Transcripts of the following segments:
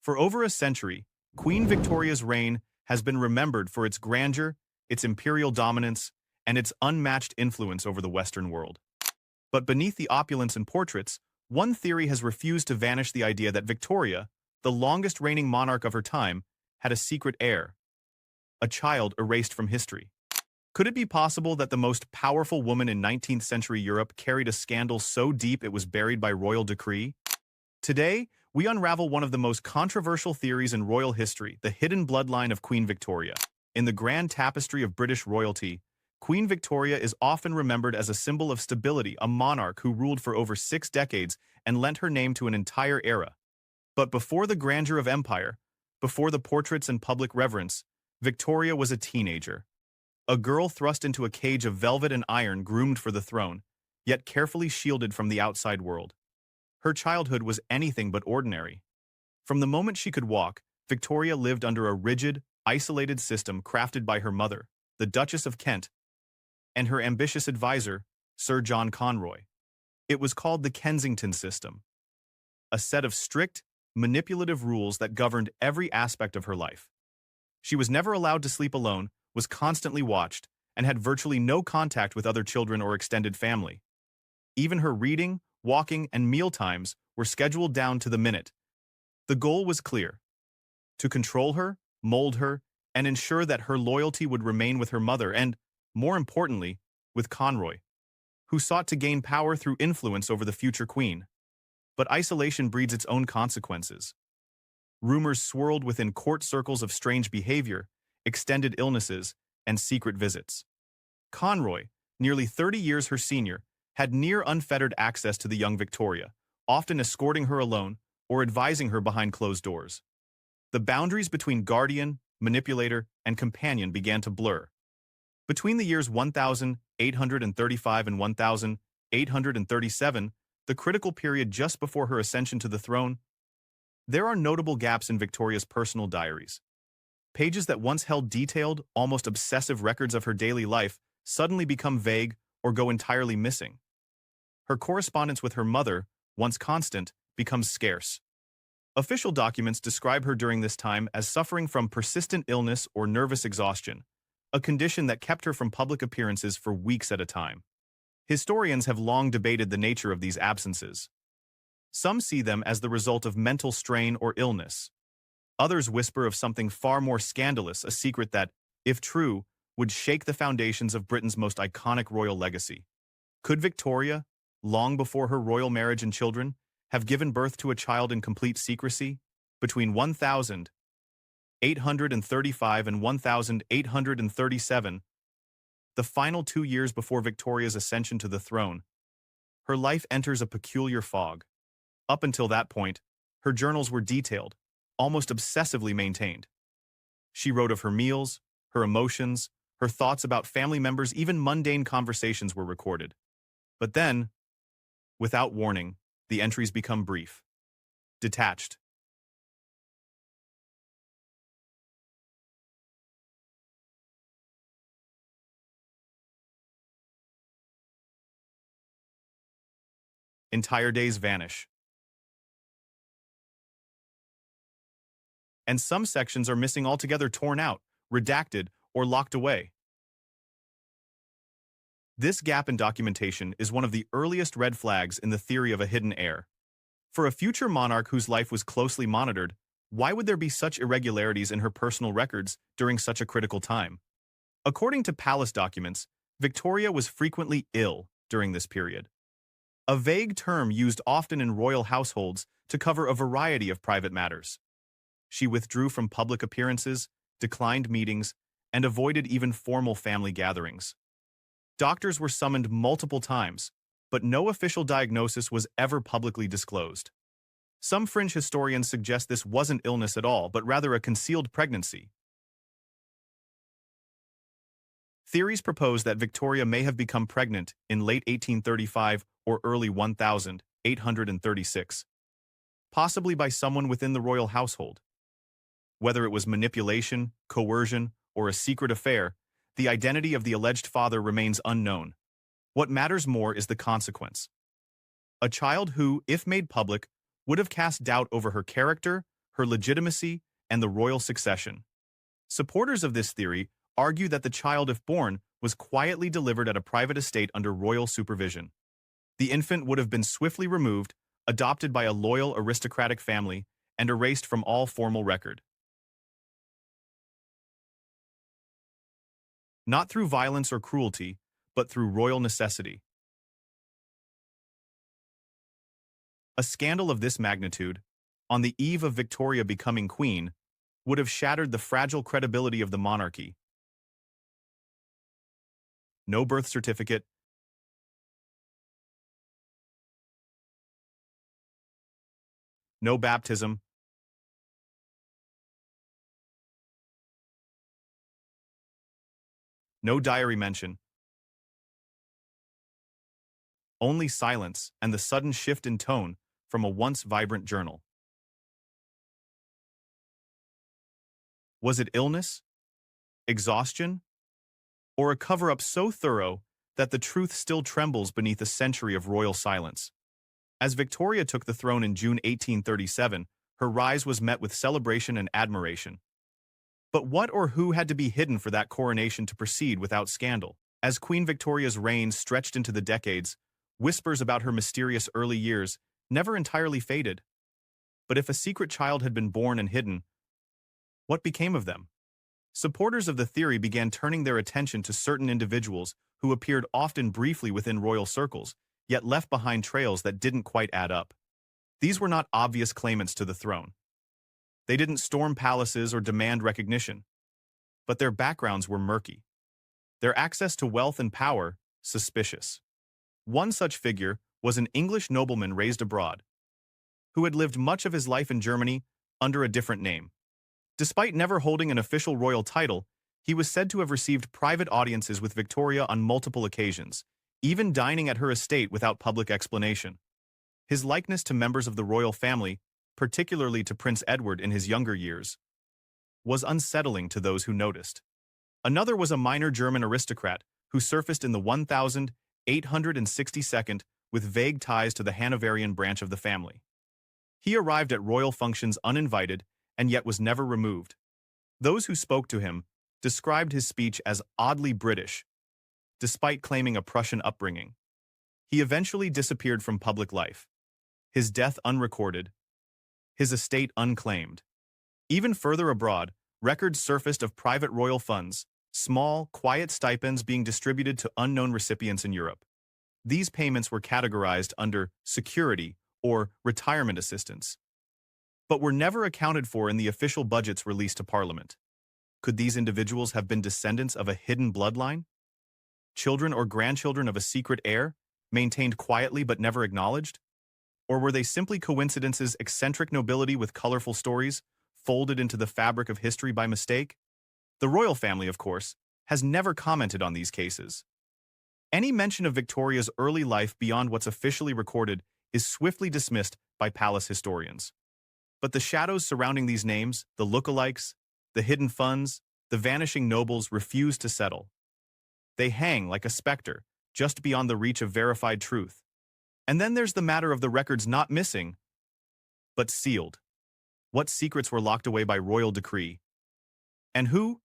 For over a century, Queen Victoria's reign has been remembered for its grandeur, its imperial dominance, and its unmatched influence over the Western world. But beneath the opulence and portraits, one theory has refused to vanish: the idea that Victoria, the longest reigning monarch of her time, had a secret heir, a child erased from history. Could it be possible that the most powerful woman in 19th century Europe carried a scandal so deep it was buried by royal decree? Today, we unravel one of the most controversial theories in royal history: the hidden bloodline of Queen Victoria. In the grand tapestry of British royalty, Queen Victoria is often remembered as a symbol of stability, a monarch who ruled for over 6 decades and lent her name to an entire era. But before the grandeur of empire, before the portraits and public reverence, Victoria was a teenager. A girl thrust into a cage of velvet and iron, groomed for the throne, yet carefully shielded from the outside world. Her childhood was anything but ordinary. From the moment she could walk, Victoria lived under a rigid, isolated system crafted by her mother, the Duchess of Kent, and her ambitious advisor, Sir John Conroy. It was called the Kensington system, a set of strict, manipulative rules that governed every aspect of her life. She was never allowed to sleep alone, was constantly watched, and had virtually no contact with other children or extended family. Even her reading, walking, and meal times were scheduled down to the minute. The goal was clear: to control her, mold her, and ensure that her loyalty would remain with her mother and, more importantly, with Conroy, who sought to gain power through influence over the future queen. But isolation breeds its own consequences. Rumors swirled within court circles of strange behavior, extended illnesses, and secret visits. Conroy, nearly 30 years her senior, had near unfettered access to the young Victoria, often escorting her alone or advising her behind closed doors. The boundaries between guardian, manipulator, and companion began to blur. Between the years 1835 and 1837, the critical period just before her ascension to the throne, there are notable gaps in Victoria's personal diaries. Pages that once held detailed, almost obsessive records of her daily life suddenly become vague or go entirely missing. Her correspondence with her mother, once constant, becomes scarce. Official documents describe her during this time as suffering from persistent illness or nervous exhaustion, a condition that kept her from public appearances for weeks at a time. Historians have long debated the nature of these absences. Some see them as the result of mental strain or illness. Others whisper of something far more scandalous, a secret that, if true, would shake the foundations of Britain's most iconic royal legacy. Could Victoria, long before her royal marriage and children, have given birth to a child in complete secrecy? Between 1835 and 1837, the final 2 years before Victoria's ascension to the throne, her life enters a peculiar fog. Up until that point, her journals were detailed, almost obsessively maintained. She wrote of her meals, her emotions, her thoughts about family members, even mundane conversations were recorded. But then, without warning, the entries become brief, detached. Entire days vanish. And some sections are missing altogether, torn out, redacted, or locked away. This gap in documentation is one of the earliest red flags in the theory of a hidden heir. For a future monarch whose life was closely monitored, why would there be such irregularities in her personal records during such a critical time? According to palace documents, Victoria was frequently ill during this period, a vague term used often in royal households to cover a variety of private matters. She withdrew from public appearances, declined meetings, and avoided even formal family gatherings. Doctors were summoned multiple times, but no official diagnosis was ever publicly disclosed. Some fringe historians suggest this wasn't illness at all, but rather a concealed pregnancy. Theories propose that Victoria may have become pregnant in late 1835 or early 1836, possibly by someone within the royal household. Whether it was manipulation, coercion, or a secret affair, the identity of the alleged father remains unknown. What matters more is the consequence. A child who, if made public, would have cast doubt over her character, her legitimacy, and the royal succession. Supporters of this theory argue that the child, if born, was quietly delivered at a private estate under royal supervision. The infant would have been swiftly removed, adopted by a loyal aristocratic family, and erased from all formal record. Not through violence or cruelty, but through royal necessity. A scandal of this magnitude, on the eve of Victoria becoming queen, would have shattered the fragile credibility of the monarchy. No birth certificate, no baptism, no diary mention, only silence and the sudden shift in tone from a once vibrant journal. Was it illness, exhaustion, or a cover-up so thorough that the truth still trembles beneath a century of royal silence? As Victoria took the throne in June 1837, her rise was met with celebration and admiration. But what or who had to be hidden for that coronation to proceed without scandal? As Queen Victoria's reign stretched into the decades, whispers about her mysterious early years never entirely faded. But if a secret child had been born and hidden, what became of them? Supporters of the theory began turning their attention to certain individuals who appeared often briefly within royal circles, yet left behind trails that didn't quite add up. These were not obvious claimants to the throne. They didn't storm palaces or demand recognition, but their backgrounds were murky. Their access to wealth and power, suspicious. One such figure was an English nobleman raised abroad, who had lived much of his life in Germany under a different name. Despite never holding an official royal title, he was said to have received private audiences with Victoria on multiple occasions, even dining at her estate without public explanation. His likeness to members of the royal family, particularly to Prince Edward in his younger years, was unsettling to those who noticed. Another was a minor German aristocrat who surfaced in the 1862 with vague ties to the Hanoverian branch of the family. He arrived at royal functions uninvited and yet was never removed. Those who spoke to him described his speech as oddly British, despite claiming a Prussian upbringing. He eventually disappeared from public life, his death unrecorded, his estate unclaimed. Even further abroad, records surfaced of private royal funds, small, quiet stipends being distributed to unknown recipients in Europe. These payments were categorized under security or retirement assistance, but were never accounted for in the official budgets released to Parliament. Could these individuals have been descendants of a hidden bloodline? Children or grandchildren of a secret heir, maintained quietly but never acknowledged? Or were they simply coincidences, eccentric nobility with colorful stories, folded into the fabric of history by mistake? The royal family, of course, has never commented on these cases. Any mention of Victoria's early life beyond what's officially recorded is swiftly dismissed by palace historians. But the shadows surrounding these names, the lookalikes, the hidden funds, the vanishing nobles refuse to settle. They hang like a specter, just beyond the reach of verified truth. And then there's the matter of the records not missing, but sealed. What secrets were locked away by royal decree? And who,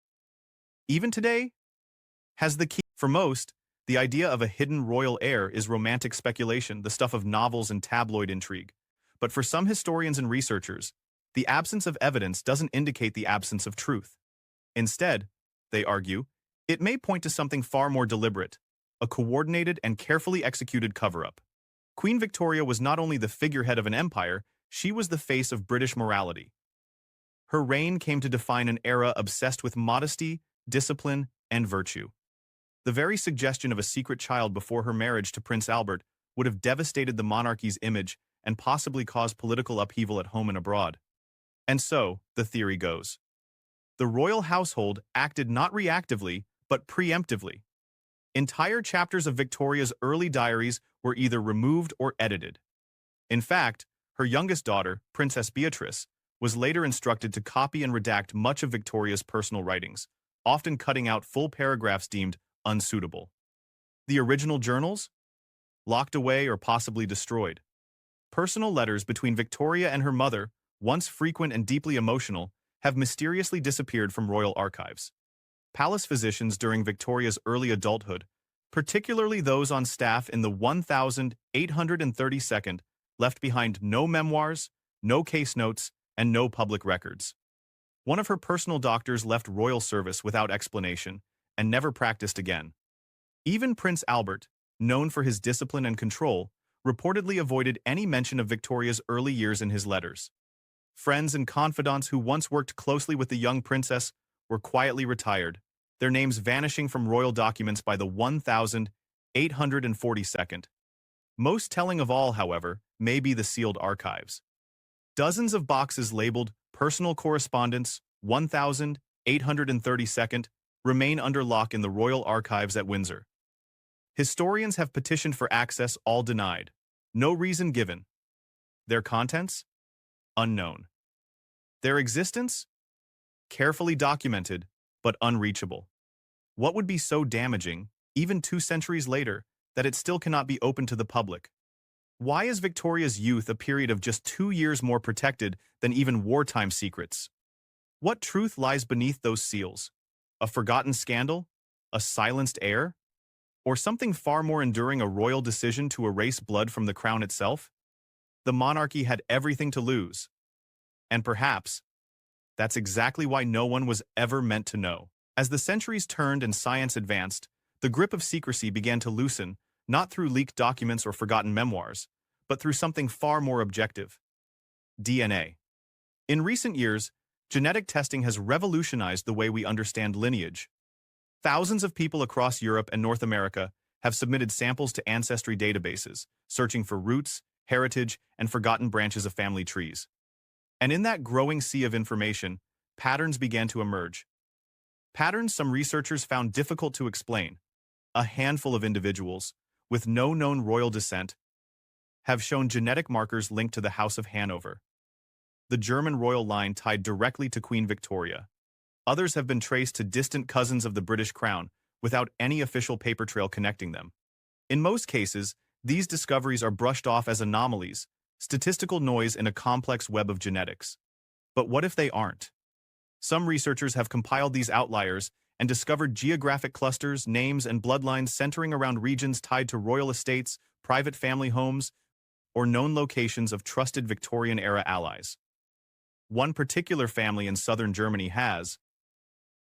even today, has the key? For most, the idea of a hidden royal heir is romantic speculation, the stuff of novels and tabloid intrigue. But for some historians and researchers, the absence of evidence doesn't indicate the absence of truth. Instead, they argue, it may point to something far more deliberate, a coordinated and carefully executed cover-up. Queen Victoria was not only the figurehead of an empire, she was the face of British morality. Her reign came to define an era obsessed with modesty, discipline, and virtue. The very suggestion of a secret child before her marriage to Prince Albert would have devastated the monarchy's image and possibly caused political upheaval at home and abroad. And so, the theory goes, the royal household acted not reactively, but preemptively. Entire chapters of Victoria's early diaries were either removed or edited. In fact, her youngest daughter, Princess Beatrice, was later instructed to copy and redact much of Victoria's personal writings, often cutting out full paragraphs deemed unsuitable. The original journals? Locked away or possibly destroyed. Personal letters between Victoria and her mother once frequent and deeply emotional, have mysteriously disappeared from royal archives. Palace physicians during Victoria's early adulthood, particularly those on staff in the 1832nd, left behind no memoirs, no case notes, and no public records. One of her personal doctors left royal service without explanation and never practiced again. Even Prince Albert, known for his discipline and control, reportedly avoided any mention of Victoria's early years in his letters. Friends and confidants who once worked closely with the young princess were quietly retired, their names vanishing from royal documents by the 1842nd. Most telling of all, however, may be the sealed archives. Dozens of boxes labeled Personal Correspondence 1832nd remain under lock in the royal archives at Windsor. Historians have petitioned for access, all denied. No reason given. Their contents? Unknown. Their existence? Carefully documented, but unreachable. What would be so damaging, even 2 centuries later, that it still cannot be open to the public? Why is Victoria's youth a period of just 2 years more protected than even wartime secrets? What truth lies beneath those seals? A forgotten scandal? A silenced heir? Or something far more enduring, a royal decision to erase blood from the crown itself? The monarchy had everything to lose. And perhaps, that's exactly why no one was ever meant to know. As the centuries turned and science advanced, the grip of secrecy began to loosen, not through leaked documents or forgotten memoirs, but through something far more objective: DNA. In recent years, genetic testing has revolutionized the way we understand lineage. Thousands of people across Europe and North America have submitted samples to ancestry databases, searching for roots, heritage, and forgotten branches of family trees. And in that growing sea of information, patterns began to emerge. Patterns some researchers found difficult to explain. A handful of individuals, with no known royal descent, have shown genetic markers linked to the House of Hanover, the German royal line tied directly to Queen Victoria. Others have been traced to distant cousins of the British crown, without any official paper trail connecting them. In most cases, these discoveries are brushed off as anomalies, statistical noise in a complex web of genetics. But what if they aren't? Some researchers have compiled these outliers and discovered geographic clusters, names, and bloodlines centering around regions tied to royal estates, private family homes, or known locations of trusted Victorian-era allies. One particular family in southern Germany has,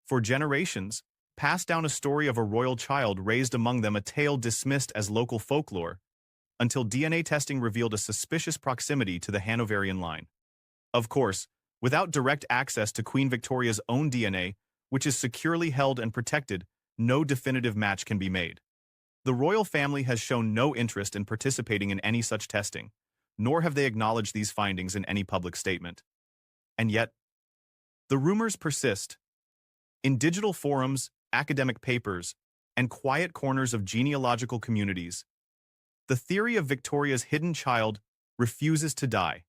for generations, passed down a story of a royal child raised among them, a tale dismissed as local folklore, until DNA testing revealed a suspicious proximity to the Hanoverian line. Of course, without direct access to Queen Victoria's own DNA, which is securely held and protected, no definitive match can be made. The royal family has shown no interest in participating in any such testing, nor have they acknowledged these findings in any public statement. And yet, the rumors persist. In digital forums, academic papers, and quiet corners of genealogical communities, the theory of Victoria's hidden child refuses to die.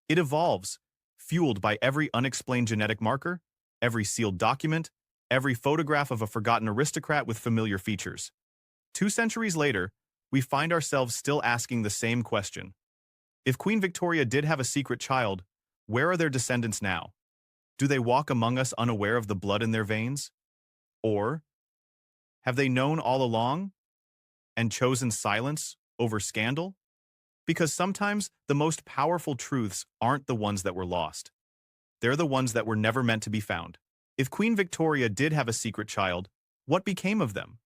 It evolves, fueled by every unexplained genetic marker, every sealed document, every photograph of a forgotten aristocrat with familiar features. 2 centuries later, we find ourselves still asking the same question. If Queen Victoria did have a secret child, where are their descendants now? Do they walk among us unaware of the blood in their veins? Or have they known all along and chosen silence over scandal? Because sometimes the most powerful truths aren't the ones that were lost. They're the ones that were never meant to be found. If Queen Victoria did have a secret child, what became of them?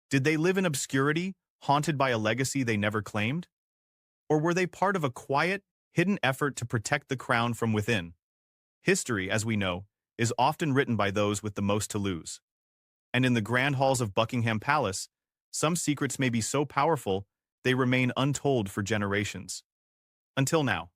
Did they live in obscurity, haunted by a legacy they never claimed? Or were they part of a quiet, hidden effort to protect the crown from within? History, as we know, is often written by those with the most to lose. And in the grand halls of Buckingham Palace, some secrets may be so powerful they remain untold for generations. Until now.